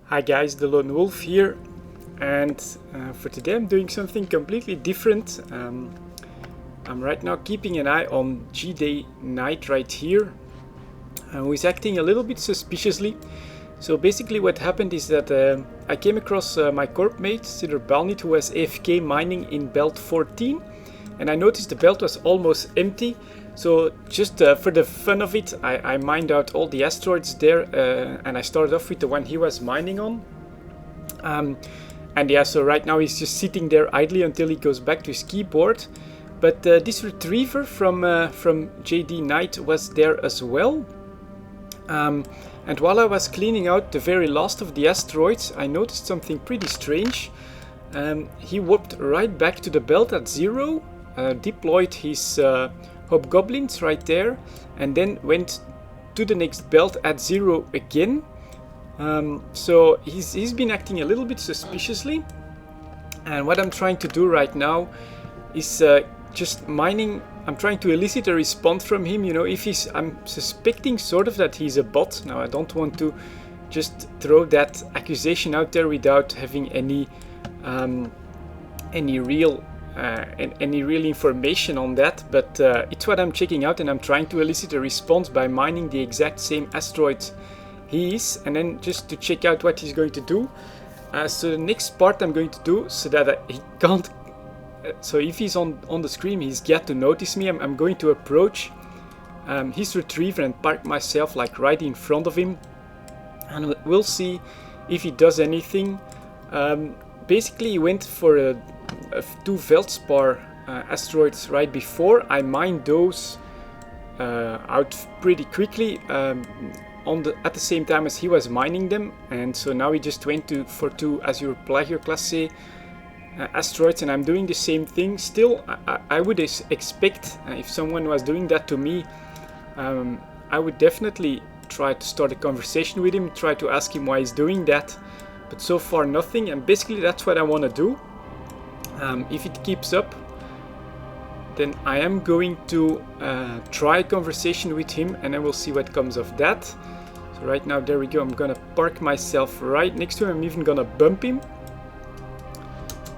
Hi guys, Delonewolf here, and for today I'm doing something completely different. I'm right now keeping an eye on G-Day Knight right here, who is acting a little bit suspiciously. So basically what happened is that I came across my corp mate, Sidor Balnit, who was AFK mining in belt 14, and I noticed the belt was almost empty. So just for the fun of it, I mined out all the asteroids there, and I started off with the one he was mining on. And yeah, so right now he's just sitting there idly until he goes back to his keyboard. But this retriever from JD Knight was there as well. And while I was cleaning out the very last of the asteroids, I noticed something pretty strange. He warped right back to the belt at 0, deployed his hobgoblins right there, and then went to the next belt at 0 again. So he's been acting a little bit suspiciously, and what I'm trying to do right now is just mining. I'm trying to elicit a response from him. You know, if I'm suspecting sort of that he's a bot. Now I don't want to just throw that accusation out there without having any real information on that, but it's what I'm checking out, and I'm trying to elicit a response by mining the exact same asteroids he is, and then just to check out what he's going to do. So the next part I'm going to do, so that he can't, so if he's on the screen, he's got to notice me. I'm going to approach his retriever and park myself like right in front of him, and we'll see if he does anything. Basically he went for two Veldspar asteroids right before. I mined those out pretty quickly at the same time as he was mining them, and so now he just went for two Azure Plagiar Class A asteroids, and I'm doing the same thing. Still, I would expect if someone was doing that to me, I would definitely try to start a conversation with him, try to ask him why he's doing that, but so far nothing, and basically that's what I want to do. If it keeps up, then I am going to try a conversation with him, and then we'll see what comes of that. So right now, there we go, I'm gonna park myself right next to him. I'm even gonna bump him.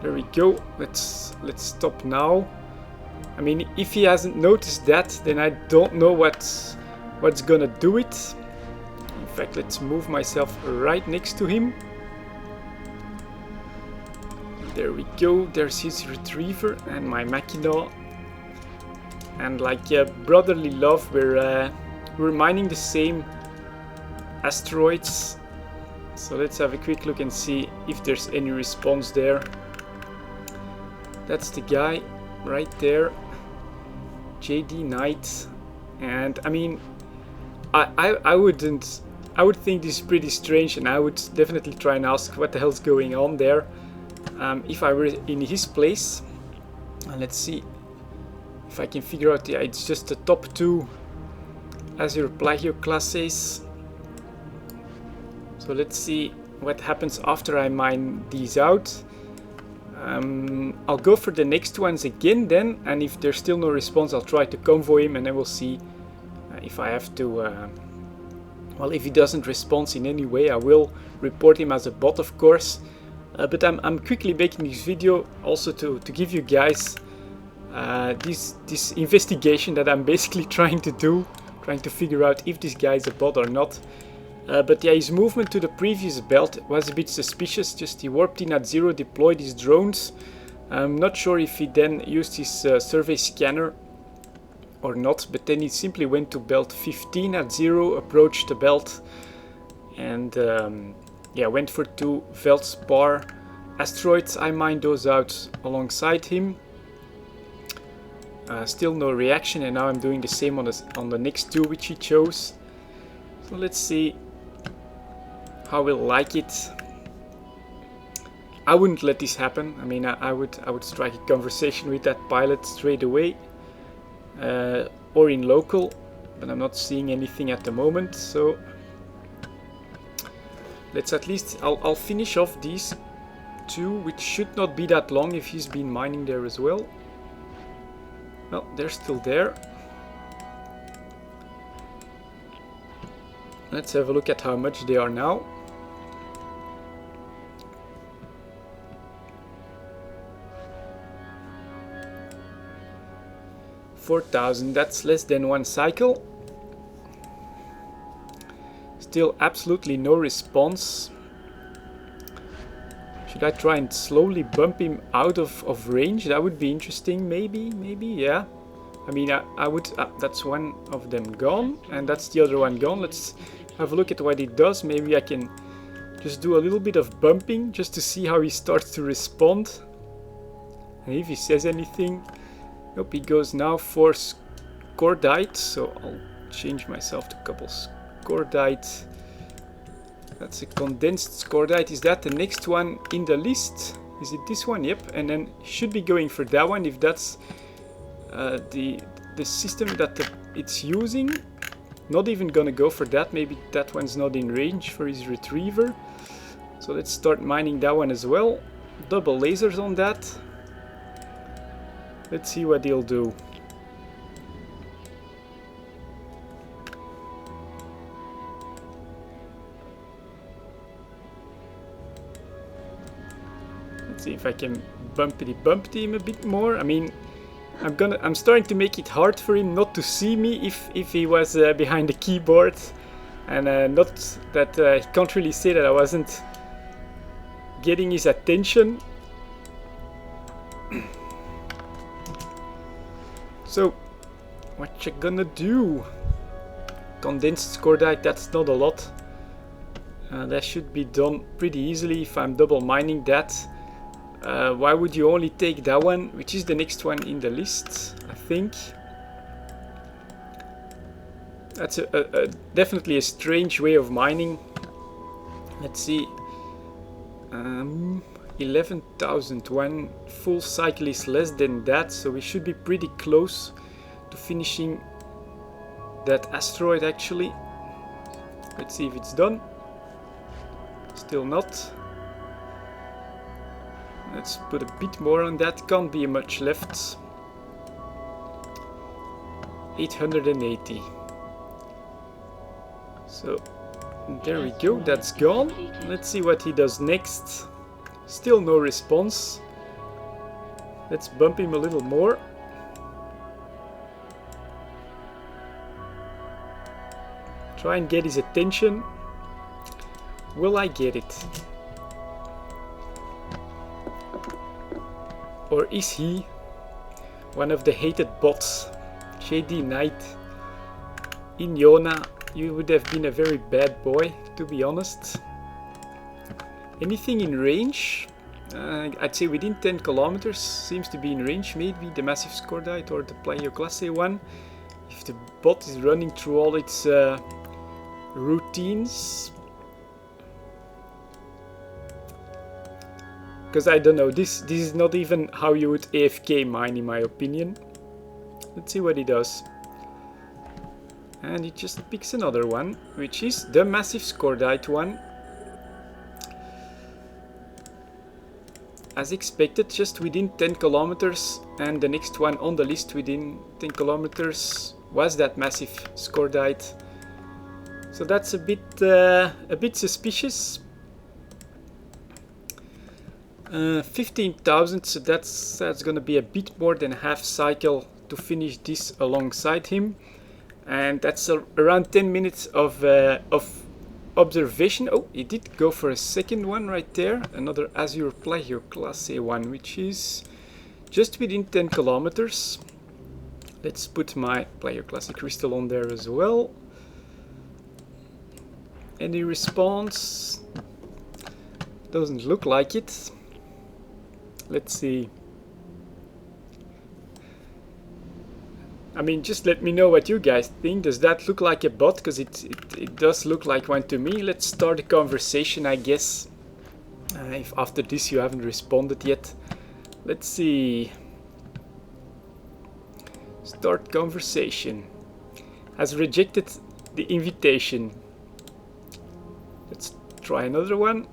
There we go. Let's stop now. I mean, if he hasn't noticed that, then I don't know what's gonna do it. In fact, let's move myself right next to him. There we go, there's his retriever and my Machina. And like brotherly love, we're mining the same asteroids. So let's have a quick look and see if there's any response there. That's the guy right there, JD Knight. And I mean, I would think this is pretty strange, and I would definitely try and ask what the hell's going on there. If I were in his place. Let's see if I can figure out. Yeah, it's just the top two Azure Plagiar classes. So let's see what happens after I mine these out. I'll go for the next ones again then, and if there's still no response, I'll try to convoy him, and then we'll see if I have to. Well, if he doesn't respond in any way, I will report him as a bot, of course. But I'm quickly making this video also to give you guys this investigation that I'm basically trying to figure out if this guy is a bot or not. But yeah, his movement to the previous belt was a bit suspicious. Just he warped in at 0, deployed his drones. I'm not sure if he then used his survey scanner or not, but then he simply went to belt 15 at 0, approached the belt, and yeah, went for two Veldspar asteroids. I mined those out alongside him. Still no reaction, and now I'm doing the same on the next two which he chose. So let's see how we'll like it. I wouldn't let this happen. I mean, I would strike a conversation with that pilot straight away, or in local, but I'm not seeing anything at the moment. So let's at least, I'll finish off these two, which should not be that long if he's been mining there as well. Well, they're still there. Let's have a look at how much they are now. 4,000, that's less than one cycle. Still absolutely no response. Should I try and slowly bump him out of range? That would be interesting, maybe, yeah. I mean, I would, that's one of them gone, and that's the other one gone. Let's have a look at what he does. Maybe I can just do a little bit of bumping, just to see how he starts to respond. And if he says anything. Nope, he goes now for Scordite, so I'll change myself to couple Scordite. That's a condensed Scordite. Is that the next one in the list? Is it this one? Yep, and then should be going for that one if that's the system that it's using. Not even gonna go for that, maybe that one's not in range for his retriever. So let's start mining that one as well. Double lasers on that. Let's see what he'll do. Let's see if I can bumpity him a bit more. I mean, I'm starting to make it hard for him not to see me if he was behind the keyboard, and not that he can't really say that I wasn't getting his attention. So, what you gonna do? Condensed Scordite, that's not a lot. That should be done pretty easily if I'm double mining that. Why would you only take that one, which is the next one in the list, I think. That's definitely a strange way of mining. Let's see. 11,000. One full cycle is less than that, so we should be pretty close to finishing that asteroid actually. Let's see if it's done. Still not. Let's put a bit more on that. Can't be much left. 880. So there we go, that's gone. Let's see what he does next. Still no response. Let's bump him a little more. Try and get his attention. Will I get it? Or is he one of the hated bots? JD Knight in Iona, you would have been a very bad boy, to be honest. Anything in range? I'd say within 10 kilometers seems to be in range. Maybe the Massive Scordite or the Plagio Classe one. If the bot is running through all its routines. Because I don't know, this is not even how you would AFK mine in my opinion. Let's see what he does. And he just picks another one, which is the Massive Scordite one. As expected, just within 10 kilometers, and the next one on the list within 10 kilometers was that Massive Scordite. So that's a bit suspicious. 15,000, so that's gonna be a bit more than half cycle to finish this alongside him, and that's around 10 minutes of observation. Oh, he did go for a second one right there, another Azure Plagio Classe one, which is just within 10 kilometers. Let's put my Plagio Classe crystal on there as well. Any response? Doesn't look like it. Let's see. I mean, just let me know what you guys think. Does that look like a bot? Because it does look like one to me. Let's start a conversation, I guess. If after this you haven't responded yet. Let's see. Start conversation. Has rejected the invitation. Let's try another one.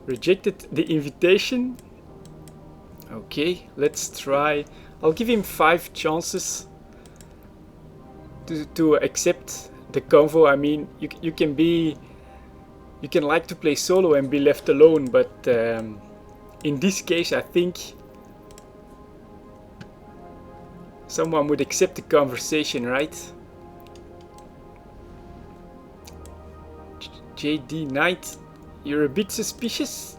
Rejected the invitation. Okay, let's try. I'll give him 5 chances to accept the convo. I mean, you can like to play solo and be left alone, but in this case I think Someone would accept the conversation, right? JD Knight, you're a bit suspicious.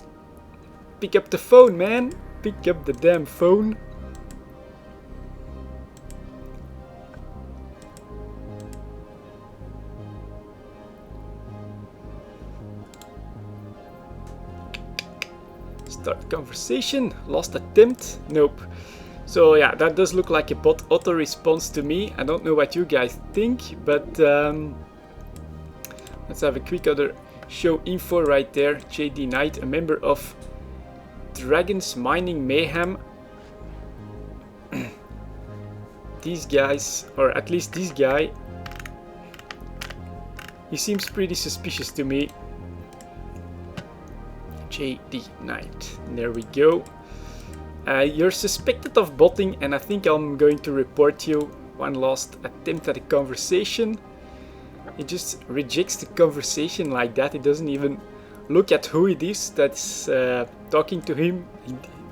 Pick up the phone, man. Pick up the damn phone. Start conversation. Lost attempt. Nope. So yeah, that does look like a bot auto response to me. I don't know what you guys think, but let's have a quick other show info right there. JD Knight, a member of Dragons Mining Mayhem. These guys, or at least this guy, he seems pretty suspicious to me. JD Knight, there we go. You're suspected of botting, and I think I'm going to report you. One last attempt at a conversation. He just rejects the conversation like that. He doesn't even look at who it is that's talking to him.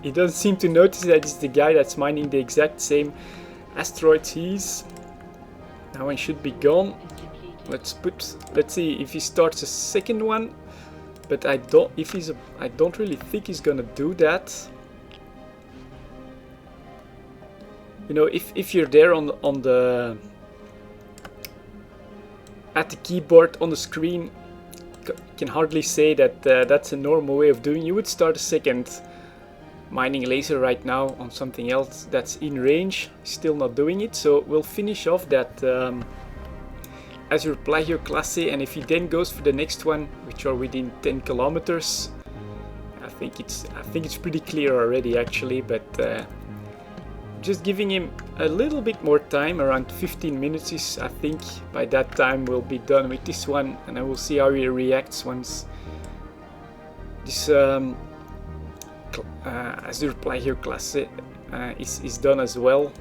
He doesn't seem to notice that it's the guy that's mining the exact same asteroids he is. That one should be gone. Let's see if he starts a second one. But I don't really think he's gonna do that. You know, if you're there at the keyboard on the screen, you can hardly say that that's a normal way of doing. You would start a second mining laser right now on something else that's in range. Still not doing it, so we'll finish off that Azure Plagio class A, and if he then goes for the next one, which are within 10 kilometers, I think it's pretty clear already actually, but just giving him a little bit more time, around 15 minutes is, I think by that time we'll be done with this one, and I will see how he reacts once this Azure Plagio class A is done as well.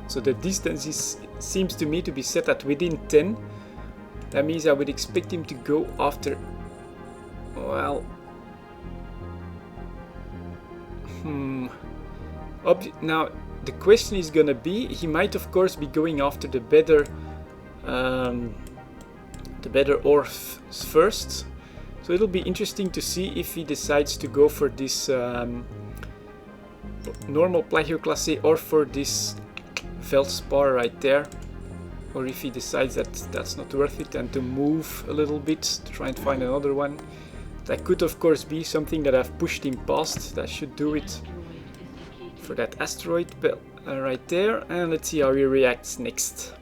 So the distance seems to me to be set at within 10. That means I would expect him to go after, well, now the question is gonna be, he might of course be going after the better ores first. So it'll be interesting to see if he decides to go for this normal Plagio class A or for this Feldspar right there, or if he decides that that's not worth it and to move a little bit to try and find another one. That could of course be something that I've pushed him past. That should do it for that asteroid belt right there, and let's see how he reacts next.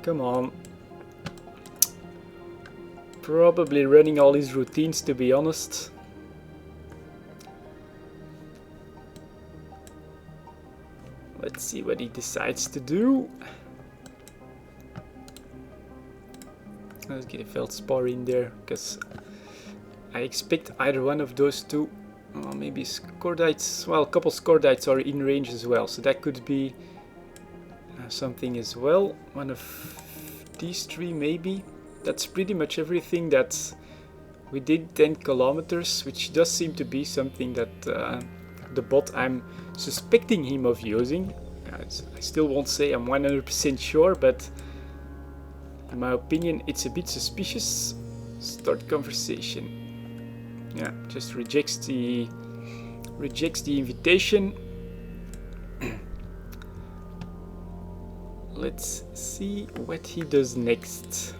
Come on. Probably running all his routines, to be honest. Let's see what he decides to do. Let's get a Feldspar in there, because I expect either one of those two, maybe Scordites, well, a couple Scordites are in range as well, so that could be something as well. One of these three maybe. That's pretty much everything that's within 10 kilometers, which does seem to be something that the bot I'm suspecting him of using. I still won't say I'm 100% sure, but in my opinion it's a bit suspicious. Start conversation. Yeah, just rejects the invitation. Let's see what he does next.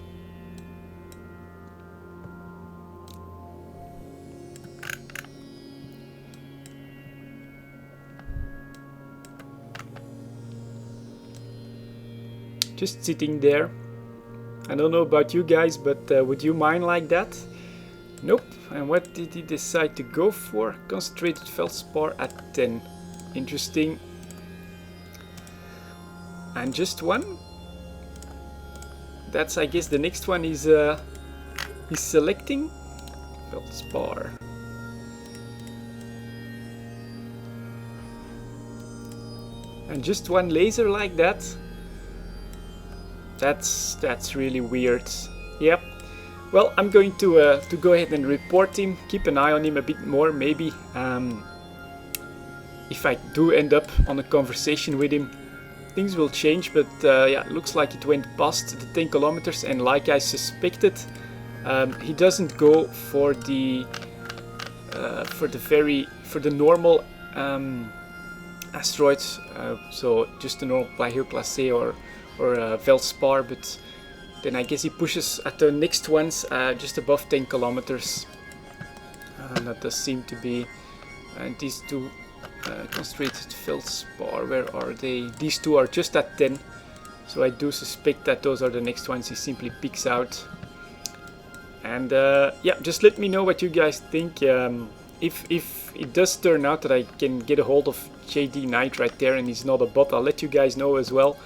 Just sitting there. I don't know about you guys, but would you mind like that? Nope. And what did he decide to go for? Concentrated Feldspar at 10. Interesting. And just one? That's, I guess, the next one is he's selecting Feldspar. And just one laser like that? That's really weird. Yep. Well, I'm going to go ahead and report him, keep an eye on him a bit more, maybe. If I do end up on a conversation with him, things will change, but yeah, looks like it went past the 10 kilometers, and like I suspected, he doesn't go for the normal asteroids, so just the normal Plagiaire Classé or Veldspar, but then I guess he pushes at the next ones just above 10 kilometers. That does seem to be these two concentrated Veldspar. Where are they? These two are just at 10, so I do suspect that those are the next ones he simply picks out. And yeah, just let me know what you guys think. If it does turn out that I can get a hold of JD Knight right there and he's not a bot, I'll let you guys know as well.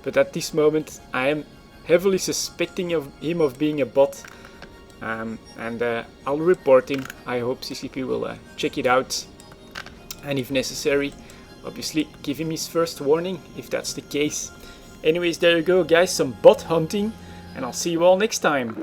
But at this moment, I am heavily suspecting him of being a bot. And I'll report him. I hope CCP will check it out. And if necessary, obviously give him his first warning, if that's the case. Anyways, there you go guys, some bot hunting. And I'll see you all next time.